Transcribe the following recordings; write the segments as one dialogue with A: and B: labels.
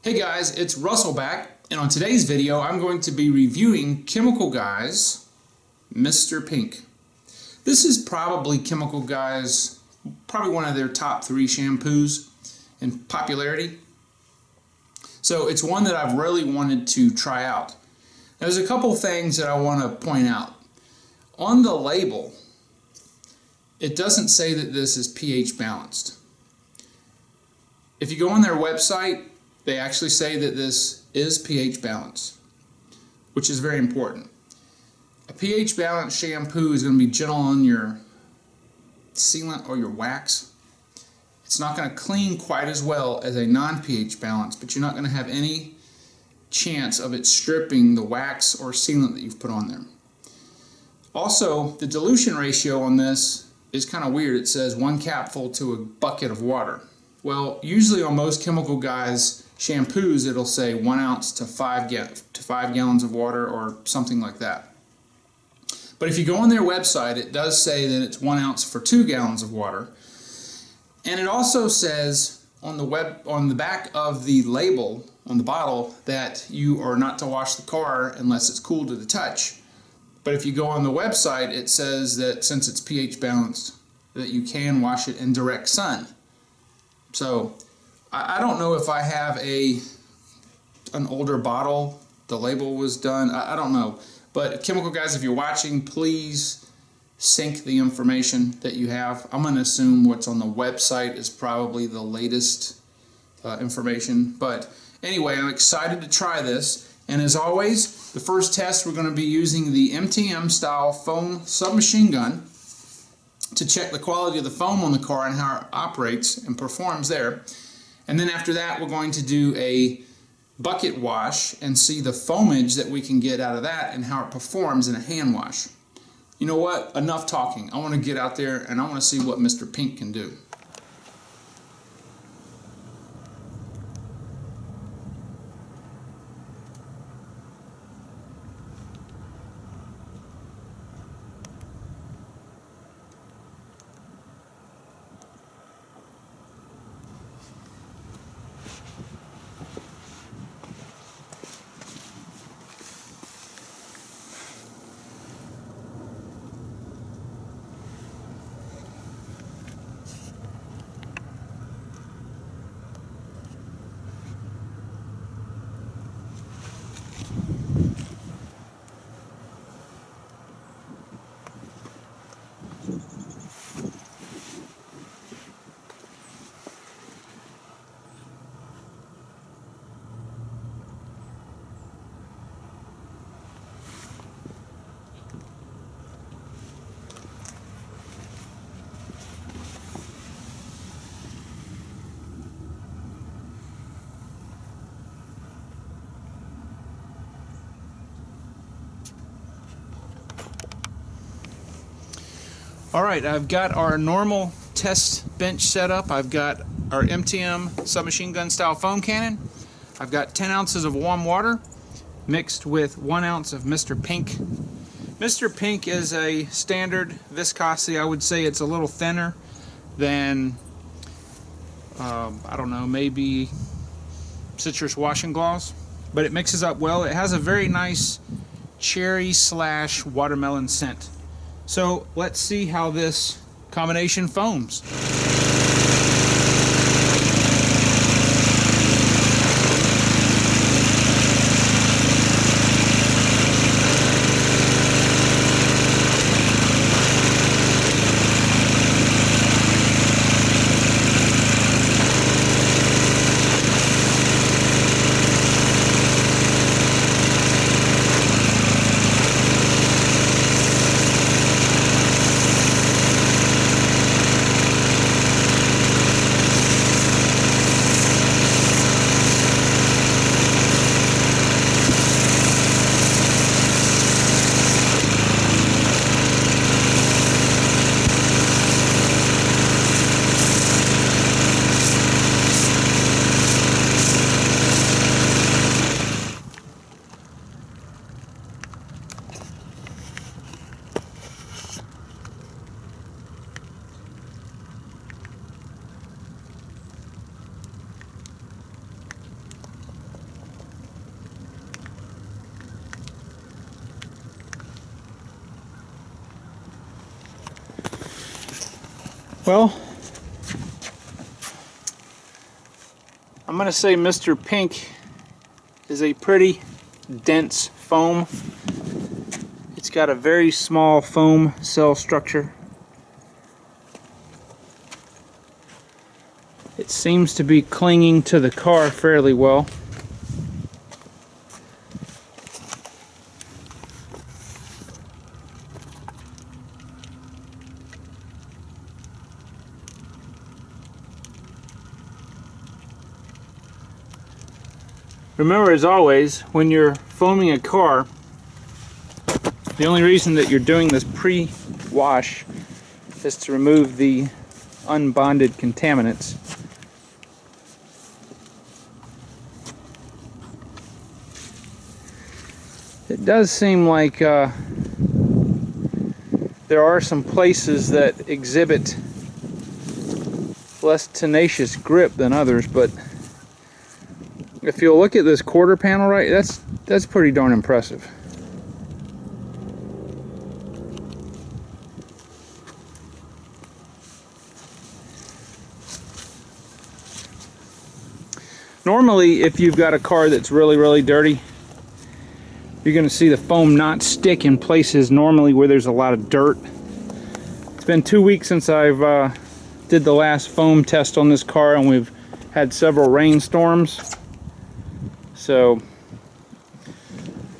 A: Hey guys, it's Russell back, and on today's video I'm going to be reviewing Chemical Guy's Mr. Pink. This is probably Chemical Guy's, probably one of their top 3 shampoos in popularity. So it's one that I've really wanted to try out. Now, there's a couple things that I want to point out. On the label, it doesn't say that this is pH balanced. If you go on their website, they actually say that this is pH balanced, which is very important. A pH balanced shampoo is going to be gentle on your sealant or your wax. It's not going to clean quite as well as a non-pH balanced, but you're not going to have any chance of it stripping the wax or sealant that you've put on there. Also, the dilution ratio on this is kind of weird. It says 1 capful to a bucket of water. Well, usually on most Chemical Guy's shampoos, it'll say 1 ounce to 5 gallons of water or something like that. But if you go on their website, it does say that it's 1 ounce for 2 gallons of water. And it also says on the back of the label on the bottle that you are not to wash the car unless it's cool to the touch. But if you go on the website, it says that since it's pH balanced, that you can wash it in direct sun. So I don't know if I have an older bottle, the label was done, I don't know. But Chemical Guys, if you're watching, please sync the information that you have. I'm going to assume what's on the website is probably the latest information. But anyway, I'm excited to try this. And as always, the first test, we're going to be using the MTM style foam submachine gun to check the quality of the foam on the car and how it operates and performs there. And then after that, we're going to do a bucket wash and see the foamage that we can get out of that and how it performs in a hand wash. You know what? Enough talking. I want to get out there and I want to see what Mr. Pink can do. Alright, I've got our normal test bench set up. I've got our MTM submachine gun style foam cannon. I've got 10 ounces of warm water mixed with 1 ounce of Mr. Pink. Mr. Pink is a standard viscosity. I would say it's a little thinner than, I don't know, maybe citrus washing gloss. But it mixes up well. It has a very nice cherry / watermelon scent. So let's see how this combination foams. Well, I'm going to say Mr. Pink is a pretty dense foam. It's got a very small foam cell structure. It seems to be clinging to the car fairly well. Remember, as always, when you're foaming a car, the only reason that you're doing this pre-wash is to remove the unbonded contaminants. It does seem like there are some places that exhibit less tenacious grip than others, but if you'll look at this quarter panel, right, that's pretty darn impressive. Normally, if you've got a car that's really dirty, you're going to see the foam not stick in places normally where there's a lot of dirt. It's been 2 weeks since I've did the last foam test on this car, and we've had several rainstorms. So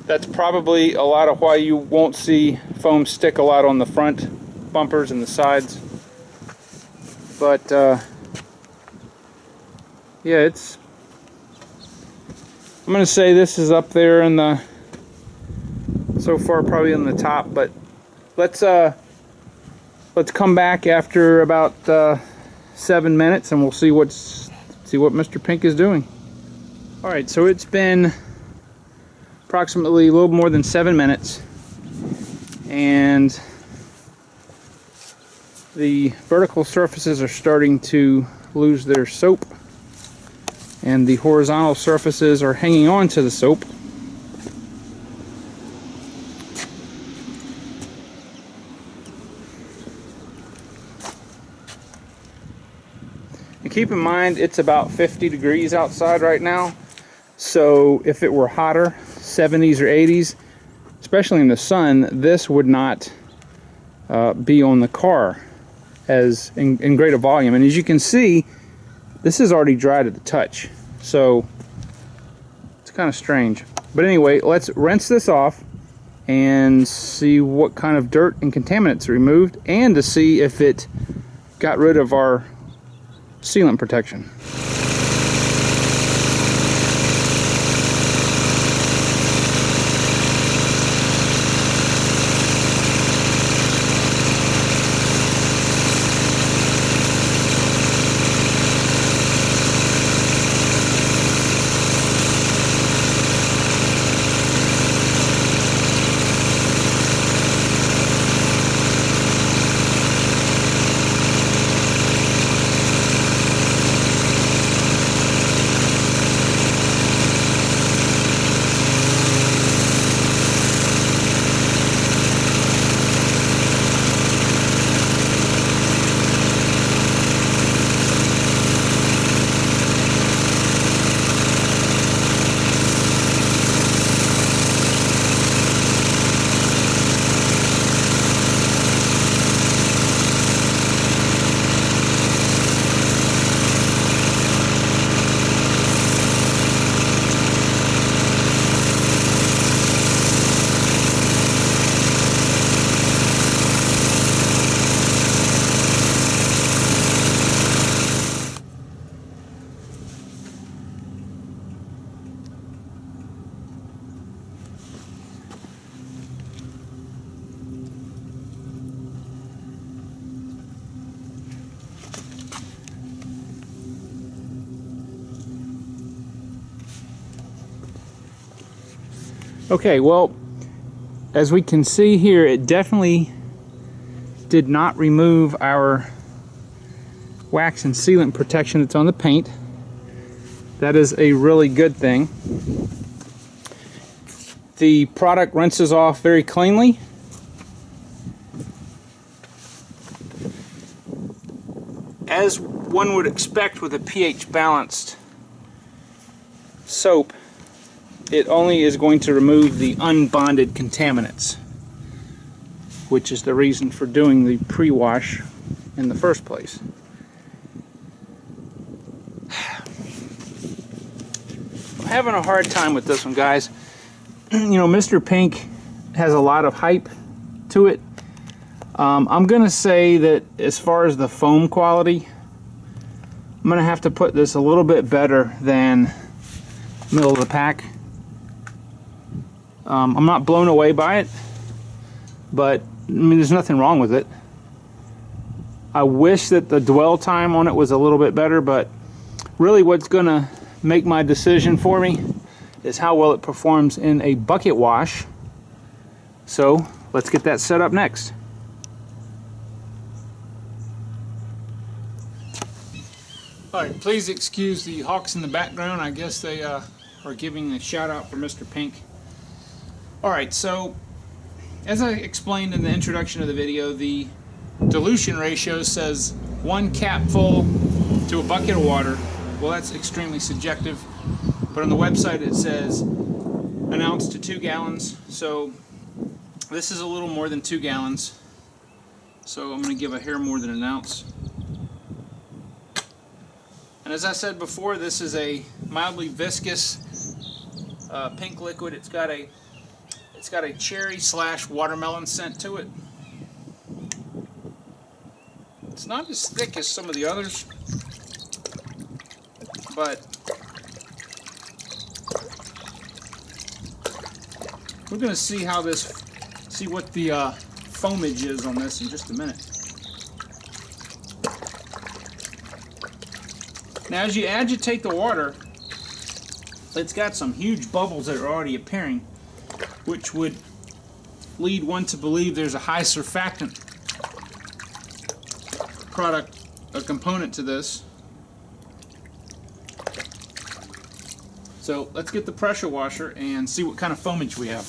A: that's probably a lot of why you won't see foam stick a lot on the front bumpers and the sides. But yeah, I'm going to say this is up there in the, so far probably in the top, but let's come back after about 7 minutes and we'll see what Mr. Pink is doing. Alright, so it's been approximately a little more than 7 minutes, and the vertical surfaces are starting to lose their soap, and the horizontal surfaces are hanging on to the soap. And keep in mind, it's about 50 degrees outside right now. So if it were hotter, 70s or 80s, especially in the sun, this would not be on the car as in great a volume. And as you can see, this is already dry to the touch. So it's kind of strange. But anyway, let's rinse this off and see what kind of dirt and contaminants are removed, and to see if it got rid of our sealant protection. Okay, well, as we can see here, it definitely did not remove our wax and sealant protection that's on the paint. That is a really good thing. The product rinses off very cleanly. as one would expect with a pH balanced soap, it only is going to remove the unbonded contaminants, which is the reason for doing the pre-wash in the first place. I'm having a hard time with this one, guys. You know, Mr. Pink has a lot of hype to it. I'm gonna say that as far as the foam quality, I'm gonna have to put this a little bit better than middle of the pack. I'm not blown away by it, but I mean, there's nothing wrong with it. I wish that the dwell time on it was a little bit better, but really what's gonna make my decision for me is how well it performs in a bucket wash. So let's get that set up next. Alright, please excuse the hawks in the background. I guess they are giving a shout out for Mr. Pink. Alright, so as I explained in the introduction of the video, the dilution ratio says 1 cap full to a bucket of water. Well, that's extremely subjective, but on the website it says an ounce to 2 gallons, so this is a little more than 2 gallons, so I'm going to give a hair more than an ounce. And as I said before, this is a mildly viscous pink liquid. It's got a cherry / watermelon scent to it. It's not as thick as some of the others, but we're going to see what the foamage is on this in just a minute. Now, as you agitate the water, it's got some huge bubbles that are already appearing, which would lead one to believe there's a high surfactant product, a component to this. So let's get the pressure washer and see what kind of foamage we have.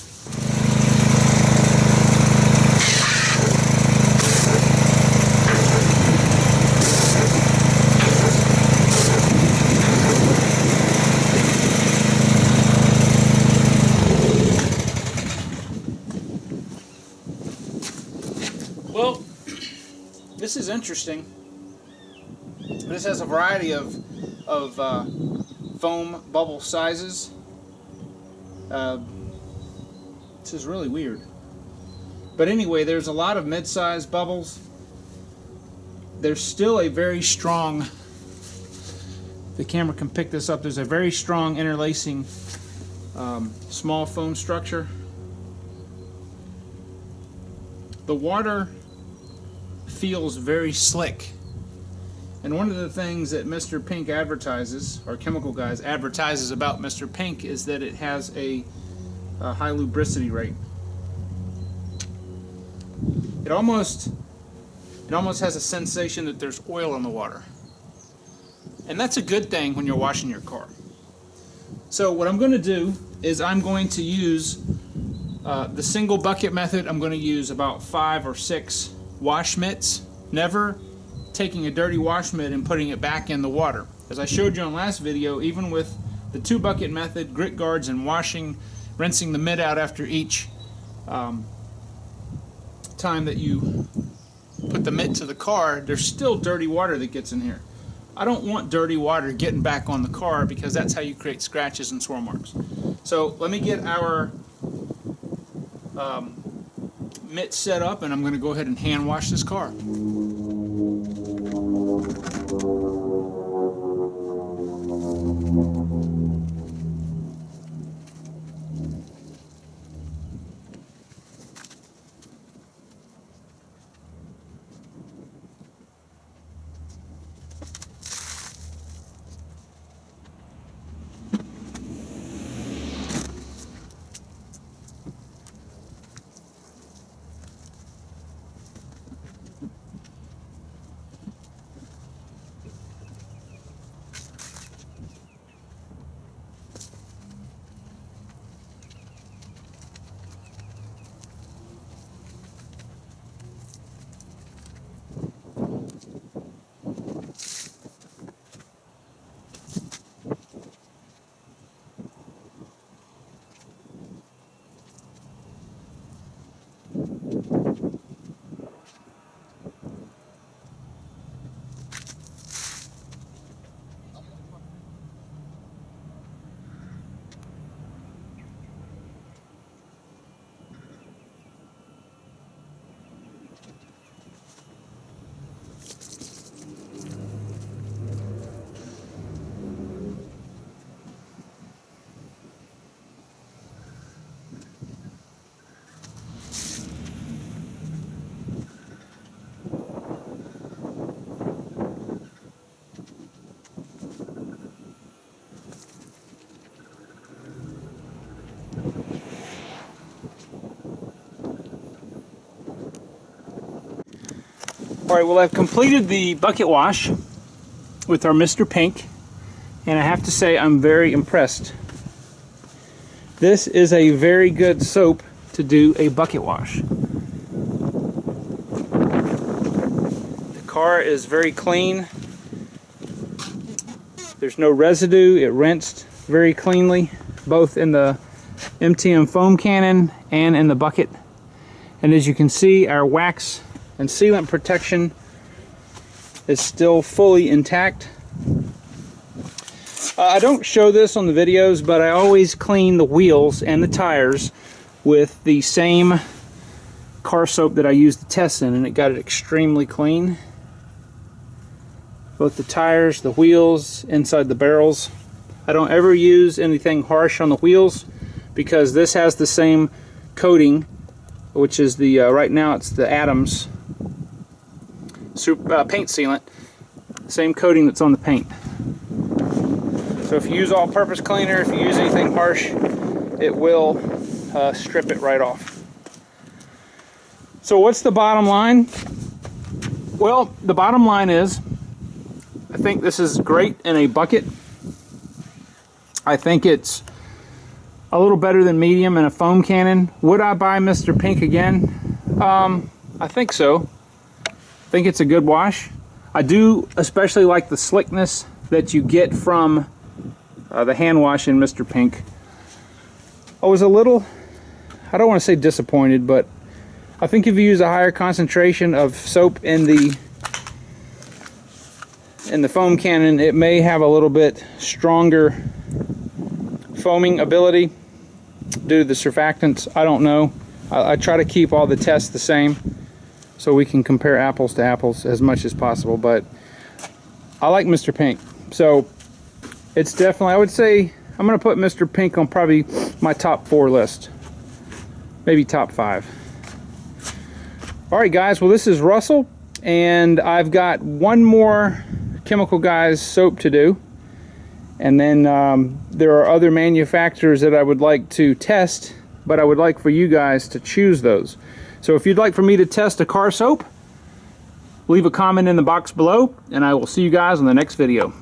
A: Well, this is interesting. This has a variety of foam bubble sizes. This is really weird. But anyway, there's a lot of mid-sized bubbles. There's still a very strong, if the camera can pick this up, there's a very strong interlacing small foam structure. The water feels very slick. And one of the things that Mr. Pink advertises, or Chemical Guys advertises about Mr. Pink, is that it has a high lubricity rate. It almost has a sensation that there's oil in the water. And that's a good thing when you're washing your car. So what I'm going to do is I'm going to use the single bucket method. I'm going to use about 5 or 6 wash mitts, never taking a dirty wash mitt and putting it back in the water. As I showed you in the last video, even with the 2 bucket method, grit guards, and rinsing the mitt out after each time that you put the mitt to the car, there's still dirty water that gets in here. I don't want dirty water getting back on the car, because that's how you create scratches and swirl marks. So let me get our mitt set up, and I'm going to go ahead and hand wash this car.
B: Alright, well, I've completed the bucket wash with our Mr. Pink, and I have to say I'm very impressed. This is a very good soap to do a bucket wash. The car is very clean. There's no residue. It rinsed very cleanly, both in the MTM foam cannon and in the bucket. And as you can see, our wax and sealant protection is still fully intact. I don't show this on the videos, but I always clean the wheels and the tires with the same car soap that I used to test in, and it got it extremely clean. Both the tires, the wheels, inside the barrels. I don't ever use anything harsh on the wheels because this has the same coating, which is the, right now it's the Adams paint sealant, same coating that's on the paint. So if you use all-purpose cleaner, if you use anything harsh, it will strip it right off. So what's the bottom line? Well, the bottom line is, I think this is great in a bucket. I think it's a little better than medium in a foam cannon. Would I buy Mr. Pink again? I think so. I think it's a good wash. I do especially like the slickness that you get from the hand wash in Mr. Pink. I was a little, I don't want to say disappointed, but I think if you use a higher concentration of soap in the foam cannon, it may have a little bit stronger foaming ability due to the surfactants. I don't know. I try to keep all the tests the same so we can compare apples to apples as much as possible, but I like Mr. Pink. So it's definitely, I would say, I'm going to put Mr. Pink on probably my top 4 list. Maybe top 5. Alright guys, well this is Russell, and I've got one more Chemical Guys soap to do. And then there are other manufacturers that I would like to test, but I would like for you guys to choose those. So if you'd like for me to test a car soap, leave a comment in the box below, and I will see you guys on the next video.